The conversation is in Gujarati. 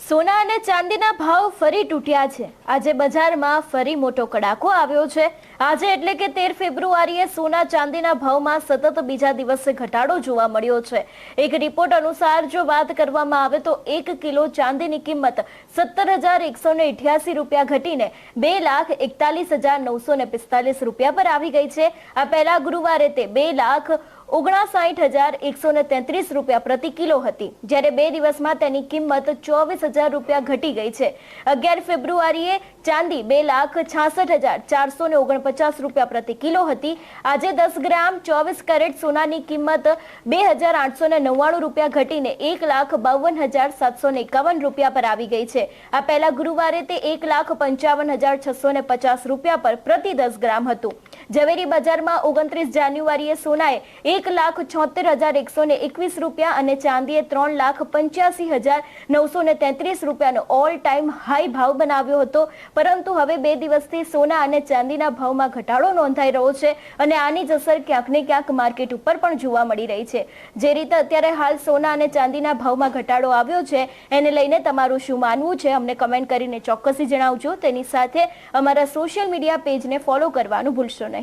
સોના અને ચાંદીના ભાવ ફરી તૂટ્યા છે। આજે બજારમાં ફરી મોટો કડાકો આવ્યો છે। આજે એટલે કે 13 ફેબ્રુઆરીએ સોના ચાંદીના ભાવમાં સતત બીજા દિવસે ઘટાડો જોવા મળ્યો છે। એક રિપોર્ટ અનુસાર જો વાત કરવામાં આવે તો 1 કિલો ચાંદીની કિંમત 17,188 રૂપિયા ઘટીને 2,41,945 રૂપિયા પર આવી ગઈ છે। આ પહેલા ગુરુવારે તે 2,59,133 રૂપિયા પ્રતિ કિલો હતી, જ્યારે 2 દિવસમાં તેની કિંમત 24,000 રૂપિયા ઘટી ગઈ છે। 11 ફેબ્રુઆરીએ ચાંદી 2,66,449 રૂપિયા પ્રતિ કિલો હતી। આજે 10 ગ્રામ 24 કેરેટ સોનાની કિંમત 2,899 રૂપિયા ઘટીને 1,52,751 રૂપિયા પર આવી ગઈ છે। આ પહેલા ગુરુવારે તે 1,55,650 રૂપિયા પર પ્રતિ 10 ગ્રામ હતું। ઝવેરી બજારમાં 29 જાન્યુઆરીએ સોનાએ 1,76,121 રૂપિયા અને ચાંદીએ 3,85,933 રૂપિયાનો ઓલ ટાઈમ હાઈ ભાવ બનાવ્યો હતો, પરંતુ હવે 2 દિવસથી સોના અને ચાંદીના ભાવમાં ઘટાડો નોંધાઈ રહ્યો છે અને આની જ અસર ક્યાંક ને ક્યાંક માર્કેટ ઉપર પણ જોવા મળી રહી છે। જે રીતે અત્યારે હાલ સોના અને ચાંદીના ભાવમાં ઘટાડો આવ્યો છે, એને લઈને તમારું શું માનવું છે અમને કમેન્ટ કરીને ચોક્કસથી જણાવજો। તેની સાથે અમારા સોશિયલ મીડિયા પેજને ફોલો કરવાનું ભૂલશો નહીં।